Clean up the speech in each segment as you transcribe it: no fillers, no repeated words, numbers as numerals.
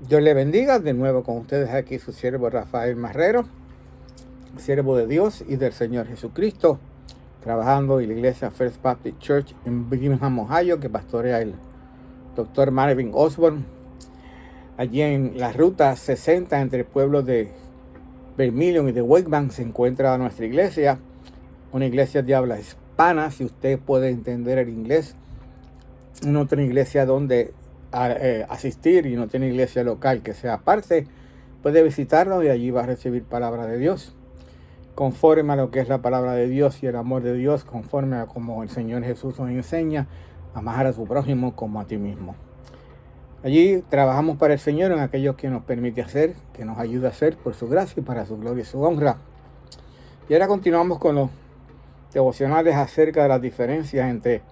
Dios le bendiga. De nuevo con ustedes aquí su siervo Rafael Marrero, siervo de Dios y del Señor Jesucristo, trabajando en la iglesia First Baptist Church en Birmingham, Ohio, que pastorea el doctor Marvin Osborne, allí en la ruta 60 entre el pueblo de Vermilion y de Wakeman se encuentra nuestra iglesia, una iglesia de habla hispana, si usted puede entender el inglés. No tiene iglesia donde asistir y no tiene iglesia local que sea aparte, puede visitarnos y allí va a recibir palabra de Dios conforme a lo que es la palabra de Dios y el amor de Dios, conforme a como el Señor Jesús nos enseña, amar a su prójimo como a ti mismo. Allí trabajamos para el Señor en aquello que nos permite hacer, que nos ayuda a hacer por su gracia y para su gloria y su honra. Y ahora continuamos con los devocionales acerca de las diferencias entre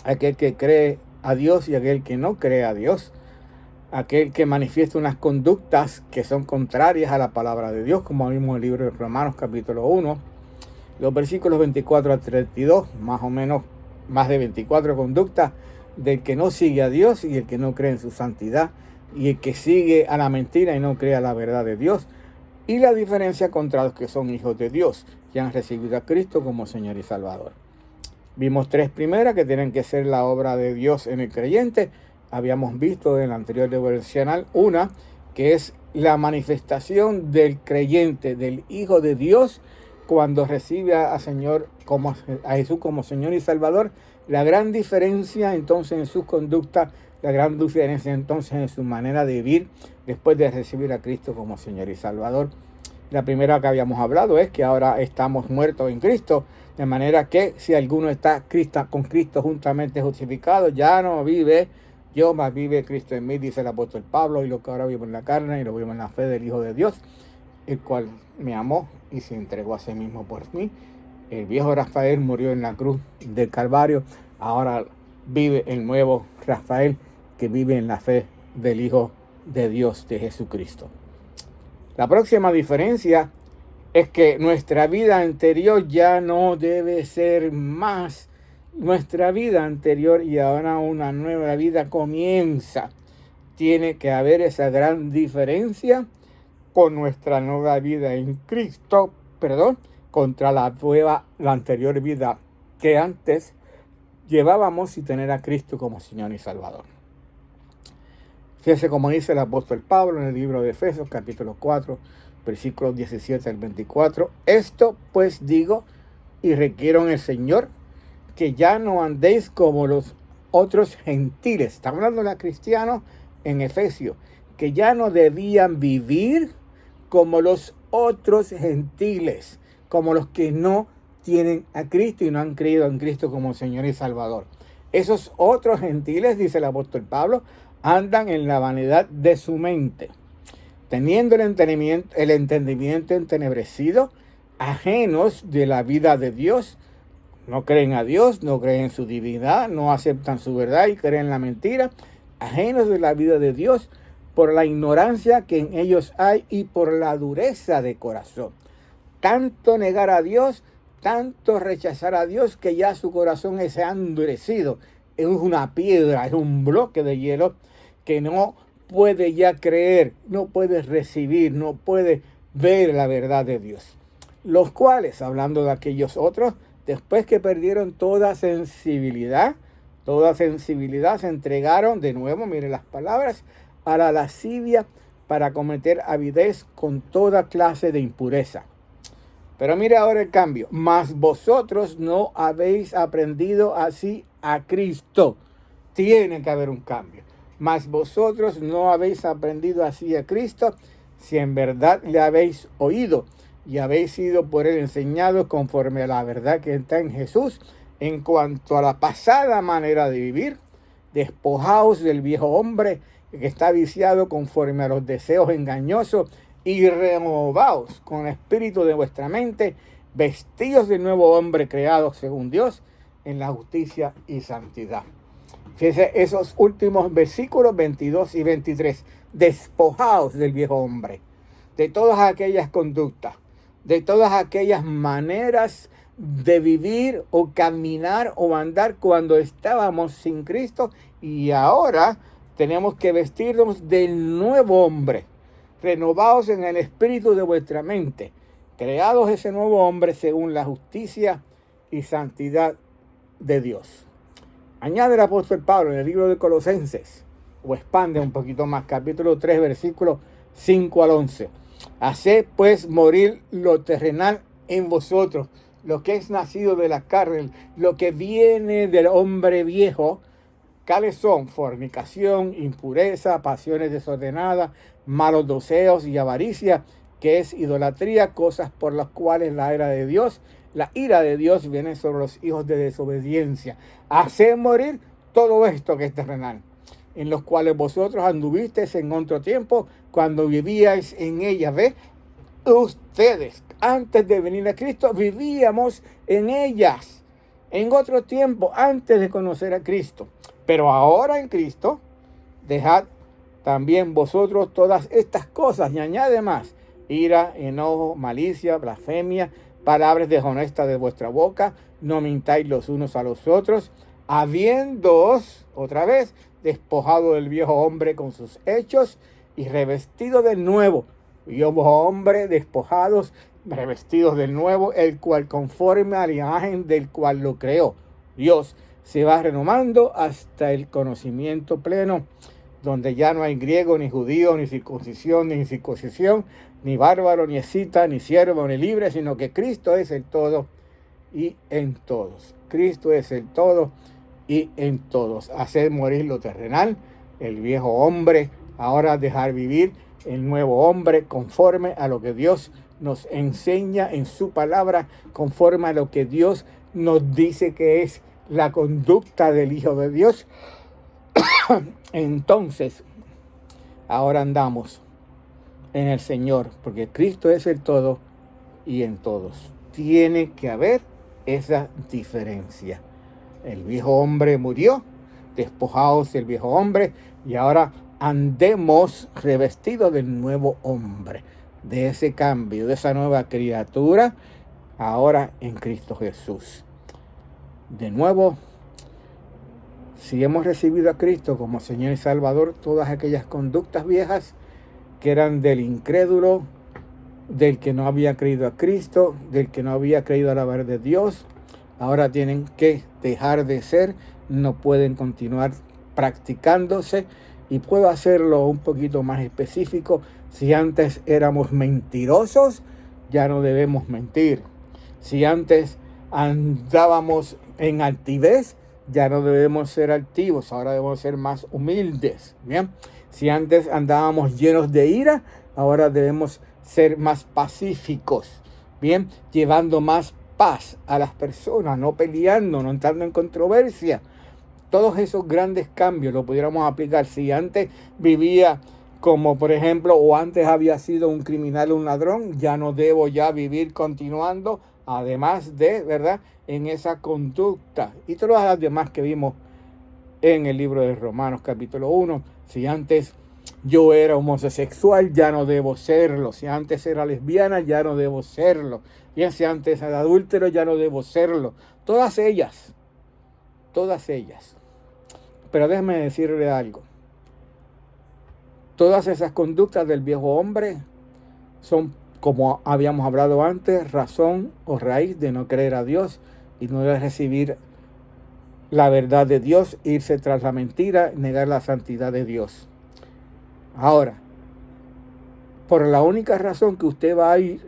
aquel que cree a Dios y aquel que no cree a Dios, aquel que manifiesta unas conductas que son contrarias a la palabra de Dios, como vimos en el libro de Romanos capítulo 1, los versículos 24 al 32, más o menos más de 24 conductas del que no sigue a Dios y el que no cree en su santidad, y el que sigue a la mentira y no cree a la verdad de Dios, y la diferencia contra los que son hijos de Dios, que han recibido a Cristo como Señor y Salvador. Vimos tres primeras que tienen que ser la obra de Dios en el creyente. Habíamos visto en el anterior devocional una que es la manifestación del creyente, del Hijo de Dios, cuando recibe a Jesús como Señor y Salvador. La gran diferencia entonces en sus conductas, la gran diferencia entonces en su manera de vivir después de recibir a Cristo como Señor y Salvador. La primera que habíamos hablado es que ahora estamos muertos en Cristo, de manera que si alguno está con Cristo juntamente justificado, ya no vive yo, mas vive Cristo en mí, dice el apóstol Pablo, y lo que ahora vivo en la carne y lo vivo en la fe del Hijo de Dios, el cual me amó y se entregó a sí mismo por mí. El viejo Rafael murió en la cruz del Calvario, ahora vive el nuevo Rafael que vive en la fe del Hijo de Dios, de Jesucristo. La próxima diferencia es que nuestra vida anterior ya no debe ser más nuestra vida anterior y ahora una nueva vida comienza. Tiene que haber esa gran diferencia con nuestra nueva vida en Cristo, contra la anterior vida que antes llevábamos sin tener a Cristo como Señor y Salvador. Fíjese como dice el apóstol Pablo en el libro de Efesios capítulo 4, versículos 17 al 24. Esto pues digo y requiero en el Señor que ya no andéis como los otros gentiles. Está hablando de cristianos en Efesios, que ya no debían vivir como los otros gentiles, como los que no tienen a Cristo y no han creído en Cristo como Señor y Salvador. Esos otros gentiles, dice el apóstol Pablo, andan en la vanidad de su mente, teniendo el entendimiento entenebrecido, ajenos de la vida de Dios. No creen a Dios, no creen en su divinidad, no aceptan su verdad y creen en la mentira, ajenos de la vida de Dios por la ignorancia que en ellos hay y por la dureza de corazón. Tanto negar a Dios, tanto rechazar a Dios, que ya su corazón se ha endurecido. Es una piedra, es un bloque de hielo que no puede ya creer, no puede recibir, no puede ver la verdad de Dios. Los cuales, hablando de aquellos otros, después que perdieron toda sensibilidad, se entregaron de nuevo, mire las palabras, a la lascivia para cometer avidez con toda clase de impureza. Pero mire ahora el cambio. Mas vosotros no habéis aprendido así a Cristo. Tiene que haber un cambio. Mas vosotros no habéis aprendido así a Cristo, si en verdad le habéis oído y habéis sido por él enseñados conforme a la verdad que está en Jesús, en cuanto a la pasada manera de vivir. Despojaos del viejo hombre que está viciado conforme a los deseos engañosos y renovaos con el espíritu de vuestra mente, vestidos del nuevo hombre creado según Dios en la justicia y santidad. Fíjense esos últimos versículos 22 y 23. Despojaos del viejo hombre, de todas aquellas conductas, de todas aquellas maneras de vivir o caminar o andar cuando estábamos sin Cristo, y ahora tenemos que vestirnos del nuevo hombre, renovados en el espíritu de vuestra mente, creados ese nuevo hombre según la justicia y santidad de Dios. Añade el apóstol Pablo en el libro de Colosenses, o expande un poquito más, capítulo 3, versículos 5 al 11. Haced pues morir lo terrenal en vosotros, lo que es nacido de la carne, lo que viene del hombre viejo, ¿cuáles son? Fornicación, impureza, pasiones desordenadas, malos deseos y avaricia, que es idolatría, cosas por las cuales la ira de Dios viene sobre los hijos de desobediencia. Haced morir todo esto que es terrenal, en los cuales vosotros anduvisteis en otro tiempo, cuando vivíais en ella. ¿Ve? Ustedes, antes de venir a Cristo, vivíamos en ellas, en otro tiempo, antes de conocer a Cristo. Pero ahora en Cristo, dejad también vosotros todas estas cosas, y añade más: ira, enojo, malicia, blasfemia, palabras deshonestas de vuestra boca. No mintáis los unos a los otros, habiéndoos, otra vez, despojado del viejo hombre con sus hechos y revestido del nuevo viejo hombre, despojados, revestidos del nuevo, el cual conforme a la imagen del cual lo creó Dios se va renovando hasta el conocimiento pleno, donde ya no hay griego, ni judío, ni circuncisión, ni incircuncisión, ni bárbaro, ni escita, ni siervo, ni libre, sino que Cristo es el todo y en todos. Cristo es el todo y en todos. Hacer morir lo terrenal, el viejo hombre, ahora dejar vivir el nuevo hombre conforme a lo que Dios nos enseña en su palabra, conforme a lo que Dios nos dice que es la conducta del Hijo de Dios. Entonces, ahora andamos en el Señor, porque Cristo es el todo y en todos. Tiene que haber esa diferencia. El viejo hombre murió, despojados del viejo hombre, y ahora andemos revestidos del nuevo hombre, de ese cambio, de esa nueva criatura, ahora en Cristo Jesús. De nuevo, si hemos recibido a Cristo como Señor y Salvador, todas aquellas conductas viejas que eran del incrédulo, del que no había creído a Cristo, del que no había creído a la verdad de Dios, ahora tienen que dejar de ser, no pueden continuar practicándose. Y puedo hacerlo un poquito más específico: si antes éramos mentirosos, ya no debemos mentir. Si antes andábamos en altivez, ya no debemos ser altivos, ahora debemos ser más humildes. Bien. Si antes andábamos llenos de ira, ahora debemos ser más pacíficos. Bien, llevando más paz a las personas, no peleando, no entrando en controversia. Todos esos grandes cambios lo pudiéramos aplicar. Si antes vivía como, por ejemplo, o antes había sido un criminal o un ladrón, ya no debo ya vivir continuando, además de, ¿verdad?, en esa conducta. Y todas las demás que vimos en el libro de Romanos capítulo 1. Si antes yo era homosexual, ya no debo serlo. Si antes era lesbiana, ya no debo serlo. Bien, si antes era adúltero, ya no debo serlo. Todas ellas. Pero déjeme decirle algo. Todas esas conductas del viejo hombre son, como habíamos hablado antes, razón o raíz de no creer a Dios y no de recibir la verdad de Dios, irse tras la mentira, negar la santidad de Dios. Ahora, por la única razón que usted va a ir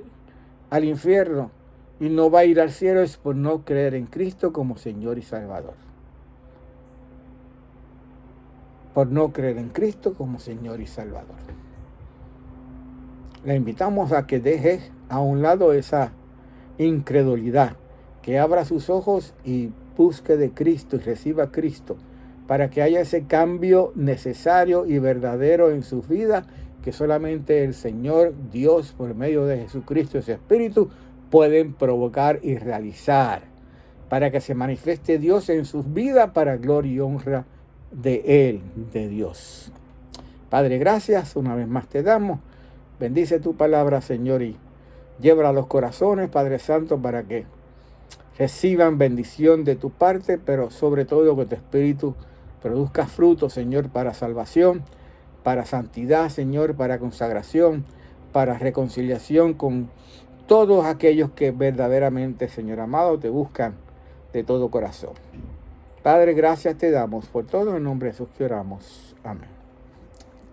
al infierno y no va a ir al cielo es por no creer en Cristo como Señor y Salvador. Por no creer en Cristo como Señor y Salvador. Le invitamos a que deje a un lado esa incredulidad, que abra sus ojos y busque de Cristo y reciba a Cristo, para que haya ese cambio necesario y verdadero en su vida, que solamente el Señor Dios, por medio de Jesucristo y su Espíritu, pueden provocar y realizar, para que se manifieste Dios en sus vidas para gloria y honra de Él, de Dios. Padre, gracias, una vez más te damos. Bendice tu palabra, Señor, y llévala a los corazones, Padre Santo, para que reciban bendición de tu parte, pero sobre todo que tu Espíritu produzca fruto, Señor, para salvación, para santidad, Señor, para consagración, para reconciliación con todos aquellos que verdaderamente, Señor amado, te buscan de todo corazón. Padre, gracias te damos por todo, en nombre de Jesús que oramos. Amén.